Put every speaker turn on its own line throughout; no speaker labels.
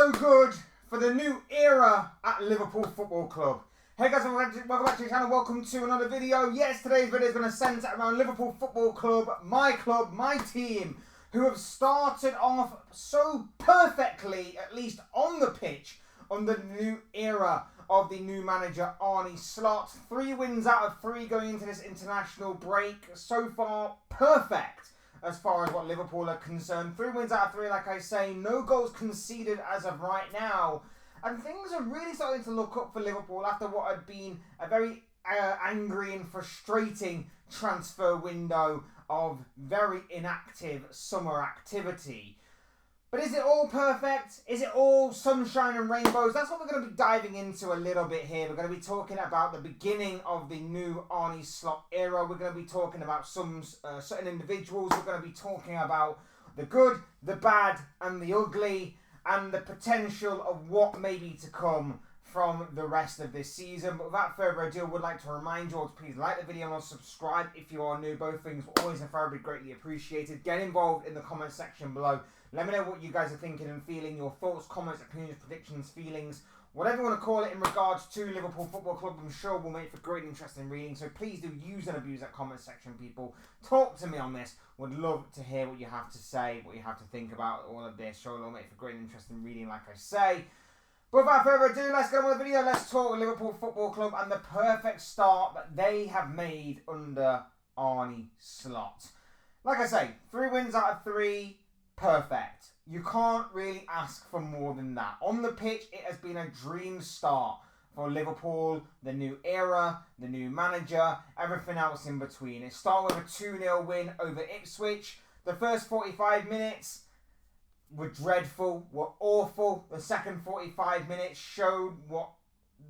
so good for the new era at Liverpool Football Club. Hey guys, welcome back to the channel, welcome to another video. Yes, today's video is going to centre around Liverpool Football Club, my team, who have started off so perfectly, at least on the pitch, under the new era of the new manager Arne Slot. 3 wins out of 3 going into this international break. So far, perfect as far as what Liverpool are concerned. 3 wins out of 3, like I say. No goals conceded as of right now. And things are really starting to look up for Liverpool after what had been a very angry and frustrating transfer window of very inactive summer activity. But is it all perfect? Is it all sunshine and rainbows? That's what we're going to be diving into a little bit here. We're going to be talking about the beginning of the new Arne Slot era. We're going to be talking about some certain individuals. We're going to be talking about the good, the bad, and the ugly, and the potential of what may be to come from the rest of this season. But without further ado, I would like to remind you all to please like the video and subscribe if you are new. Both things always and very greatly appreciated. Get involved in the comment section below. Let me know what you guys are thinking and feeling, your thoughts, comments, opinions, predictions, feelings, whatever you want to call it in regards to Liverpool Football Club. I'm sure will make for great interesting reading, so please do use and abuse that comment section, people. Talk to me on this. Would love to hear what you have to say, what you have to think about all of this. Sure, it'll make for great interesting reading, like I say. But without further ado, let's get on with the video. Let's talk Liverpool Football Club and the perfect start that they have made under Arne Slot. Like I say, 3 wins out of 3. Perfect. You can't really ask for more than that. On the pitch, it has been a dream start for Liverpool, the new era, the new manager, everything else in between. It started with a 2-0 win over Ipswich. The first 45 minutes were dreadful, were awful. The second 45 minutes showed what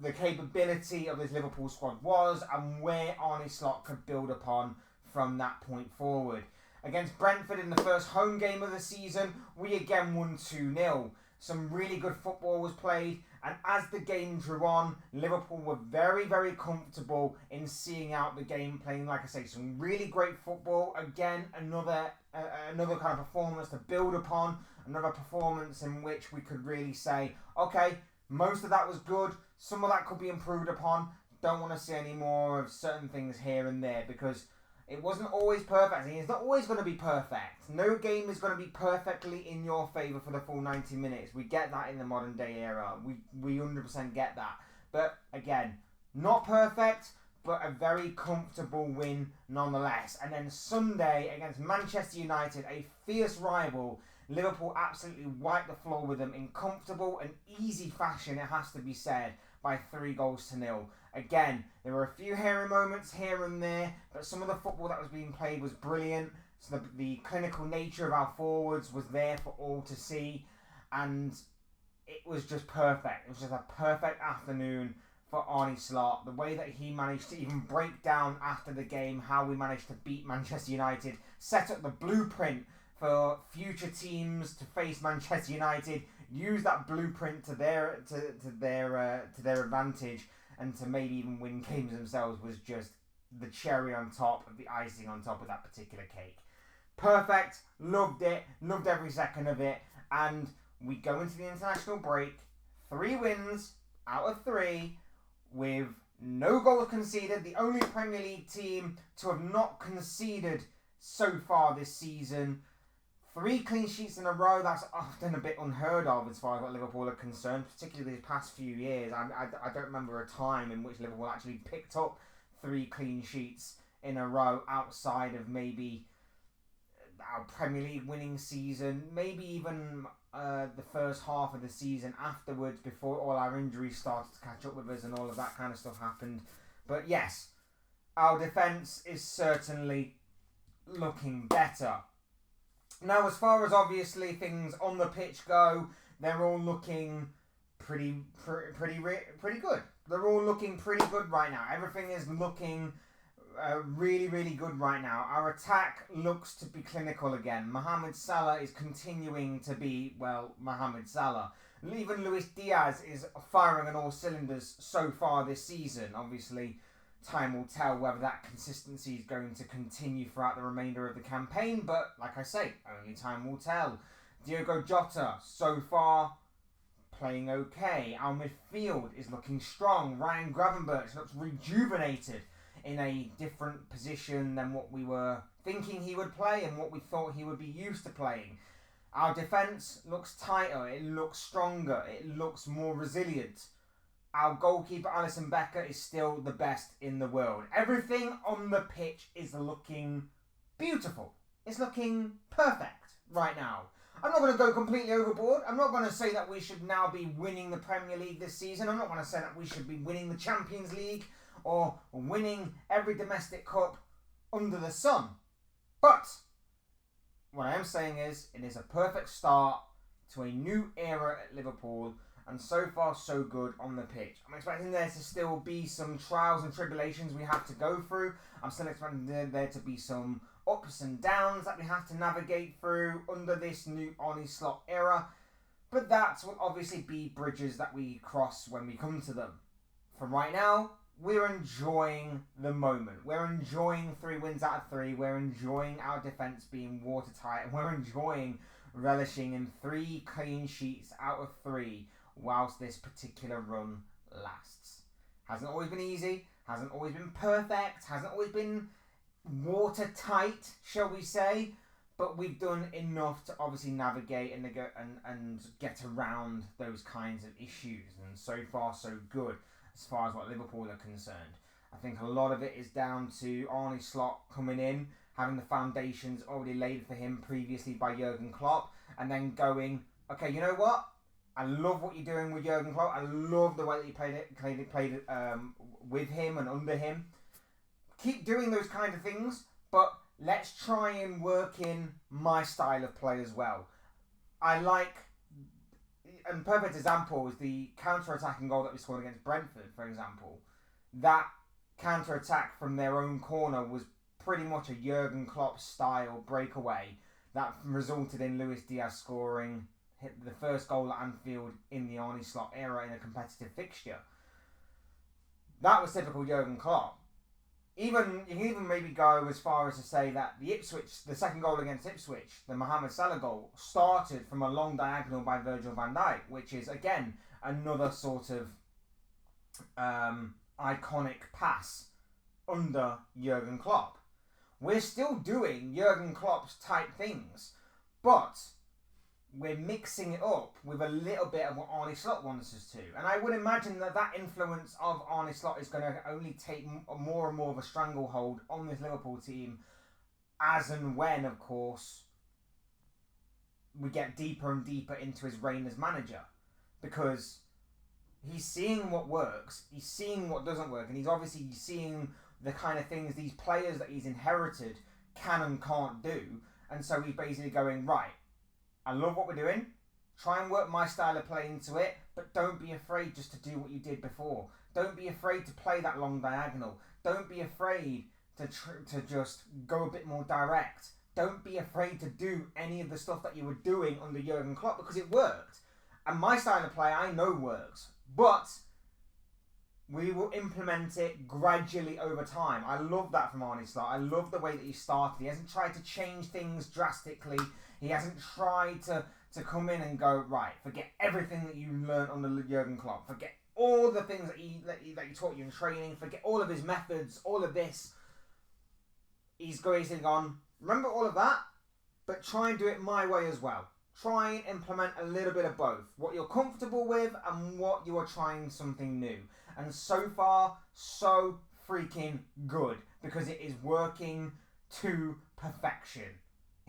the capability of this Liverpool squad was and where Arne Slot could build upon from that point forward. Against Brentford in the first home game of the season, we again won 2-0. Some really good football was played, and as the game drew on, Liverpool were very, very comfortable in seeing out the game, playing, like I say, some really great football. Again, another kind of performance to build upon, another performance in which we could really say, okay, most of that was good, some of that could be improved upon. Don't want to see any more of certain things here and there, because it wasn't always perfect. It's not always going to be perfect. No game is going to be perfectly in your favour for the full 90 minutes. We get that in the modern day era. We 100% get that. But again, not perfect, but a very comfortable win nonetheless. And then Sunday against Manchester United, a fierce rival, Liverpool absolutely wiped the floor with them in comfortable and easy fashion, it has to be said, by 3-0. Again, there were a few hairy moments here and there, but some of the football that was being played was brilliant. So the clinical nature of our forwards was there for all to see, and it was just perfect. It was just a perfect afternoon for Arne Slot. The way that he managed to even break down after the game how we managed to beat Manchester United, set up the blueprint for future teams to face Manchester United, use that blueprint to their advantage, and to maybe even win games themselves was just the cherry on top of the icing on top of that particular cake. Perfect. Loved it. Loved every second of it. And we go into the international break, 3 wins out of 3 with no goals conceded. The only Premier League team to have not conceded so far this season. 3 clean sheets in a row, that's often a bit unheard of as far as what Liverpool are concerned, particularly these past few years. I don't remember a time in which Liverpool actually picked up 3 clean sheets in a row outside of maybe our Premier League winning season, maybe even the first half of the season afterwards, before all our injuries started to catch up with us and all of that kind of stuff happened. But yes, our defence is certainly looking better. Now, as far as obviously things on the pitch go, they're all looking pretty good. They're all looking pretty good right now. Everything is looking really, really good right now. Our attack looks to be clinical again. Mohamed Salah is continuing to be, well, Mohamed Salah. Even Luis Diaz is firing on all cylinders so far this season. Obviously, time will tell whether that consistency is going to continue throughout the remainder of the campaign, but like I say, only time will tell. Diogo Jota, so far, playing okay. Our midfield is looking strong. Ryan Gravenberch looks rejuvenated in a different position than what we were thinking he would play and what we thought he would be used to playing. Our defence looks tighter, it looks stronger, it looks more resilient. Our goalkeeper, Alisson Becker, is still the best in the world. Everything on the pitch is looking beautiful. It's looking perfect right now. I'm not going to go completely overboard. I'm not going to say that we should now be winning the Premier League this season. I'm not going to say that we should be winning the Champions League or winning every domestic cup under the sun. But what I am saying is it is a perfect start to a new era at Liverpool, and so far so good on the pitch. I'm expecting there to still be some trials and tribulations we have to go through. I'm still expecting there to be some ups and downs that we have to navigate through under this new Arne Slot era. But that will obviously be bridges that we cross when we come to them. For right now, we're enjoying the moment. We're enjoying 3 wins out of 3. We're enjoying our defence being watertight. And we're enjoying relishing in 3 clean sheets out of 3 whilst this particular run lasts. Hasn't always been easy. Hasn't always been perfect. Hasn't always been watertight, shall we say. But we've done enough to obviously navigate and get around those kinds of issues. And so far, so good as far as what Liverpool are concerned. I think a lot of it is down to Arne Slot coming in, having the foundations already laid for him previously by Jurgen Klopp, and then going, okay, you know what? I love what you're doing with Jurgen Klopp. I love the way that you played it with him and under him. Keep doing those kind of things, but let's try and work in my style of play as well. I like, and perfect example is the counter-attacking goal that we scored against Brentford, for example. That counter-attack from their own corner was pretty much a Jurgen Klopp style breakaway that resulted in Luis Diaz scoring the first goal at Anfield in the Arne Slot era in a competitive fixture. That was typical Jurgen Klopp. You can even maybe go as far as to say that the second goal against Ipswich, the Mohamed Salah goal, started from a long diagonal by Virgil van Dijk, which is, again, another sort of iconic pass under Jurgen Klopp. We're still doing Jurgen Klopp's type things, but we're mixing it up with a little bit of what Arne Slot wants us to. And I would imagine that influence of Arne Slot is going to only take more and more of a stranglehold on this Liverpool team as and when, of course, we get deeper and deeper into his reign as manager. Because he's seeing what works, he's seeing what doesn't work, and he's obviously seeing the kind of things these players that he's inherited can and can't do. And so he's basically going, right, I love what we're doing. Try and work my style of play into it, but don't be afraid just to do what you did before. Don't be afraid to play that long diagonal. Don't be afraid to just go a bit more direct. Don't be afraid to do any of the stuff that you were doing under Jurgen Klopp, because it worked. And my style of play, I know works. But we will implement it gradually over time. I love that from Arne Slot. I love the way that he started. He hasn't tried to change things drastically. He hasn't tried to come in and go, right, forget everything that you learned under Jurgen Klopp. Forget all the things that he taught you in training. Forget all of his methods, all of this. He's basically gone, remember all of that, but try and do it my way as well. Try and implement a little bit of both. What you're comfortable with and what you are trying something new. And so far, so freaking good. Because it is working to perfection.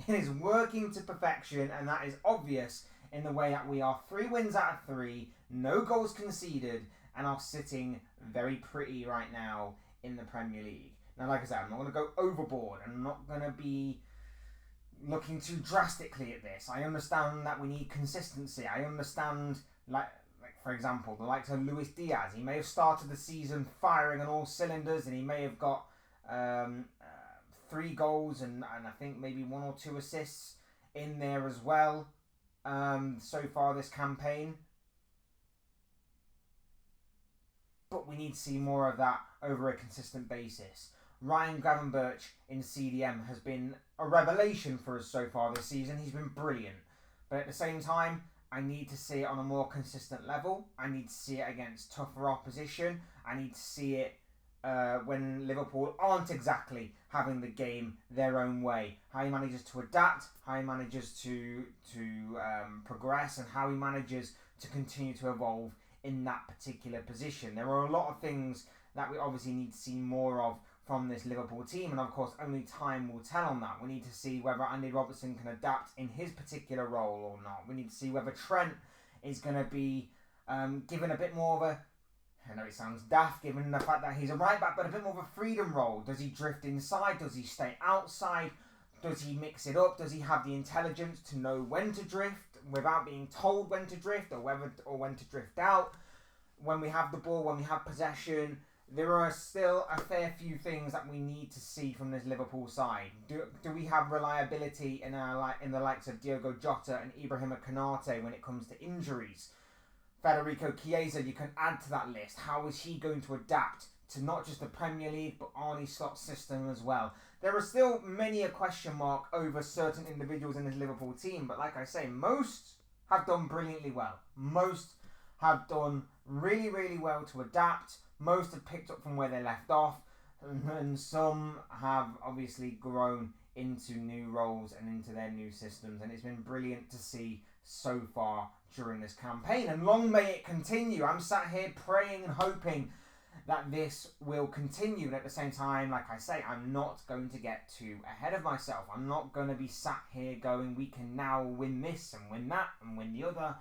It is working to perfection, and that is obvious in the way that we are 3 wins out of 3, no goals conceded, and are sitting very pretty right now in the Premier League. Now, like I said, I'm not going to go overboard. I'm not going to be looking too drastically at this. I understand that we need consistency. I understand, like for example, the likes of Luis Diaz. He may have started the season firing on all cylinders, and he may have got 3 goals and I think maybe 1 or 2 assists in there as well so far this campaign. But we need to see more of that over a consistent basis. Ryan Gravenberch in CDM has been a revelation for us so far this season. He's been brilliant. But at the same time, I need to see it on a more consistent level. I need to see it against tougher opposition. I need to see it when Liverpool aren't exactly having the game their own way. How he manages to adapt, how he manages to progress, and how he manages to continue to evolve in that particular position. There are a lot of things that we obviously need to see more of from this Liverpool team, and of course only time will tell on that. We need to see whether Andy Robertson can adapt in his particular role or not. We need to see whether Trent is going to be given a bit more of a, I know it sounds daft given the fact that he's a right back, but a bit more of a freedom role. Does he drift inside? Does he stay outside? Does he mix it up? Does he have the intelligence to know when to drift without being told when to drift, or when to drift out? When we have the ball, when we have possession, there are still a fair few things that we need to see from this Liverpool side. Do we have reliability in the likes of Diogo Jota and Ibrahima Konate when it comes to injuries? Federico Chiesa, you can add to that list. How is he going to adapt to not just the Premier League but Arne Slot system as well? There are still many a question mark over certain individuals in this Liverpool team, but like I say, most have done brilliantly well. Most have done really, really well to adapt. Most have picked up from where they left off, and some have obviously grown into new roles and into their new systems, and it's been brilliant to see so far during this campaign, and long may it continue. I'm sat here praying and hoping that this will continue, and at the same time, like I say, I'm not going to get too ahead of myself. I'm not going to be sat here going, we can now win this and win that and win the other.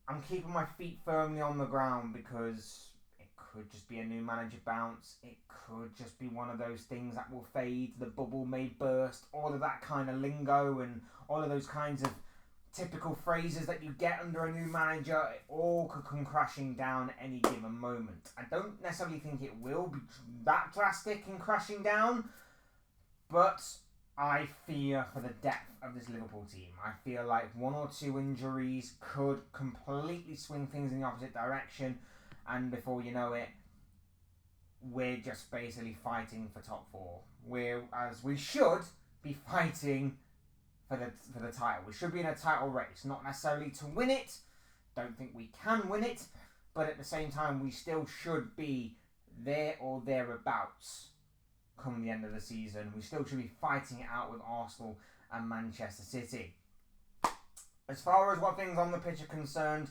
I'm keeping my feet firmly on the ground because it could just be a new manager bounce. It could just be one of those things that will fade. The bubble may burst. All of that kind of lingo and all of those kinds of typical phrases that you get under a new manager, it all could come crashing down at any given moment. I don't necessarily think it will be that drastic in crashing down, but I fear for the depth of this Liverpool team. I feel like one or two injuries could completely swing things in the opposite direction, and before you know it, we're just basically fighting for top four. Whereas we should be fighting for the title. We should be in a title race, not necessarily to win it. Don't think we can win it, but at the same time, we still should be there or thereabouts come the end of the season. We still should be fighting it out with Arsenal and Manchester City. As far as what things on the pitch are concerned,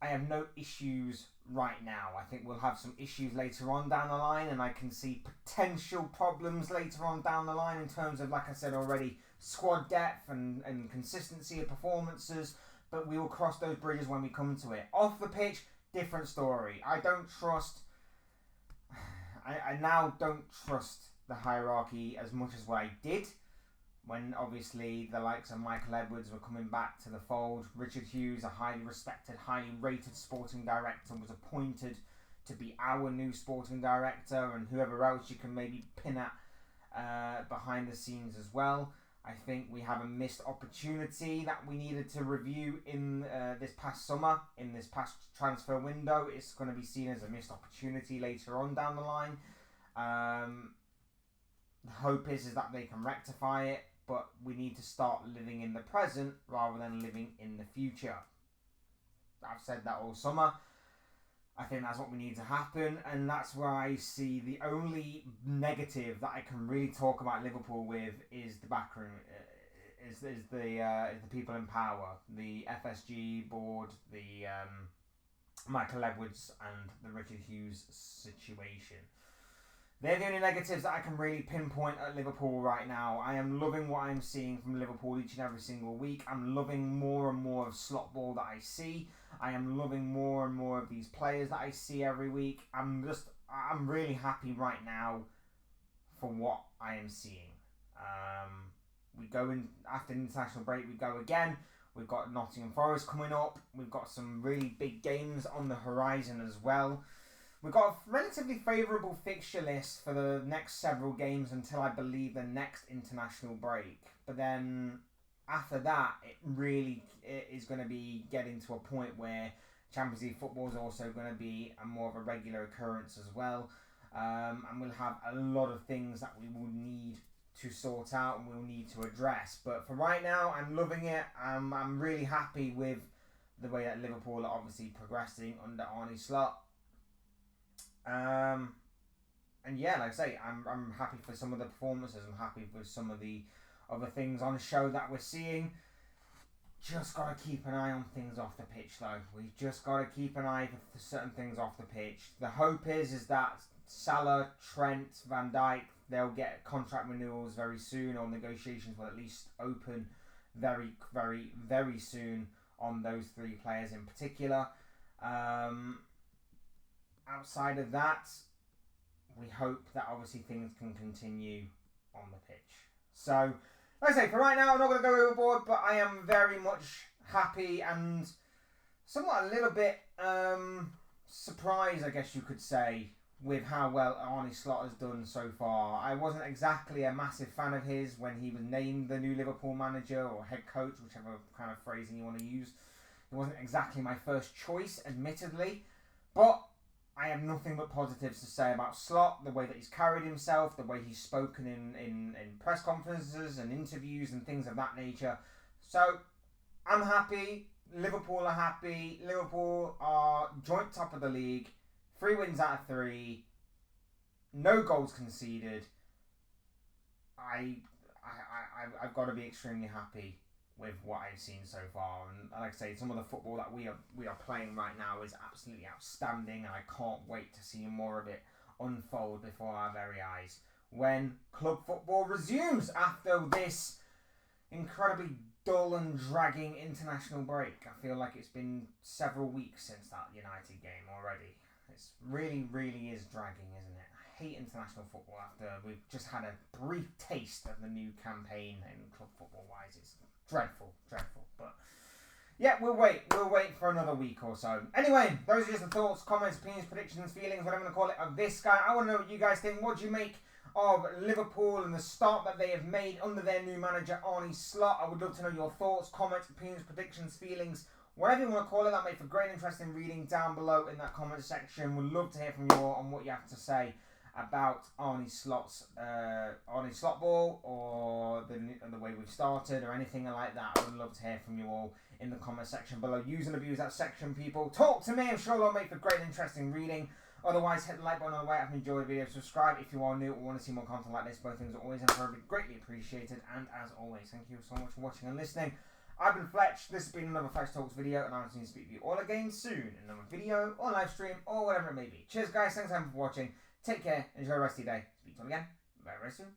I have no issues right now. I think we'll have some issues later on down the line, and I can see potential problems later on down the line in terms of, like I said already, squad depth and consistency of performances, but we will cross those bridges when we come to it. Off the pitch, different story. I now don't trust the hierarchy as much as what I did when obviously the likes of Michael Edwards were coming back to the fold. Richard Hughes, a highly respected, highly rated sporting director, was appointed to be our new sporting director, and whoever else you can maybe pin at behind the scenes as well. I think we have a missed opportunity that we needed to review in this past summer, in this past transfer window. It's going to be seen as a missed opportunity later on down the line. The hope is that they can rectify it, but we need to start living in the present rather than living in the future. I've said that all summer. I think that's what we need to happen, and that's where I see the only negative that I can really talk about Liverpool with is the backroom, is the people in power, the FSG board, the Michael Edwards and the Richard Hughes situation. They're the only negatives that I can really pinpoint at Liverpool right now. I am loving what I'm seeing from Liverpool each and every single week. I'm loving more and more of slot ball that I see. I am loving more and more of these players that I see every week. I'm really happy right now for what I am seeing. We go in after the international break. We go again. We've got Nottingham Forest coming up. We've got some really big games on the horizon as well. We've got a relatively favourable fixture list for the next several games until I believe the next international break. But then after that, it is going to be getting to a point where Champions League football is also going to be a more of a regular occurrence as well. And we'll have a lot of things that we will need to sort out and we'll need to address. But for right now, I'm loving it. I'm really happy with the way that Liverpool are obviously progressing under Arne Slot. And yeah, like I say, I'm happy for some of the performances. I'm happy with some of the other things on the show that we're seeing. Just got to keep an eye on things off the pitch, though. We've just got to keep an eye for certain things off the pitch. The hope is that Salah, Trent, Van Dijk, they'll get contract renewals very soon, or negotiations will at least open very, very, very soon on those three players in particular. Outside of that, we hope that obviously things can continue on the pitch. So, like I say, for right now, I'm not going to go overboard, but I am very much happy and somewhat a little bit surprised, I guess you could say, with how well Arne Slot has done so far. I wasn't exactly a massive fan of his when he was named the new Liverpool manager or head coach, whichever kind of phrasing you want to use. It wasn't exactly my first choice, admittedly, but I have nothing but positives to say about Slot, the way that he's carried himself, the way he's spoken in press conferences and interviews and things of that nature. So, I'm happy. Liverpool are happy. Liverpool are joint top of the league. 3 wins out of 3. No goals conceded. I've got to be extremely happy with what I've seen so far, and like I say, some of the football that we are playing right now is absolutely outstanding, and I can't wait to see more of it unfold before our very eyes when club football resumes after this incredibly dull and dragging international break. I feel like it's been several weeks since that United game already. It's really is dragging, isn't it? I hate international football after we've just had a brief taste of the new campaign in club football wise. It's dreadful. But yeah, we'll wait for another week or so. Anyway, those are just the thoughts, comments, opinions, predictions, feelings, whatever you want to call it, of this guy. I want to know what you guys think. What do you make of Liverpool and the start that they have made under their new manager, Arne Slot? I would love to know your thoughts, comments, opinions, predictions, feelings, whatever you want to call it. That makes for great interesting reading down below in that comment section. We'd love to hear from you all on what you have to say about Arne Slot ball, or the way we've started, or anything like that. I would love to hear from you all in the comment section below. Use and abuse that section, people. Talk to me. I'm sure it'll make for great interesting reading. Otherwise, hit the like button on the way up and enjoy the video. Subscribe if you are new or want to see more content like this. Both things are always and forever greatly appreciated. And as always, thank you so much for watching and listening. I've been Fletch. This has been another Fletch Talks video, and I'm going to speak to you all again soon in another video or live stream or whatever it may be. Cheers, guys. Thanks for watching. Take care. Enjoy the rest of your day. Speak to you all again very, very soon.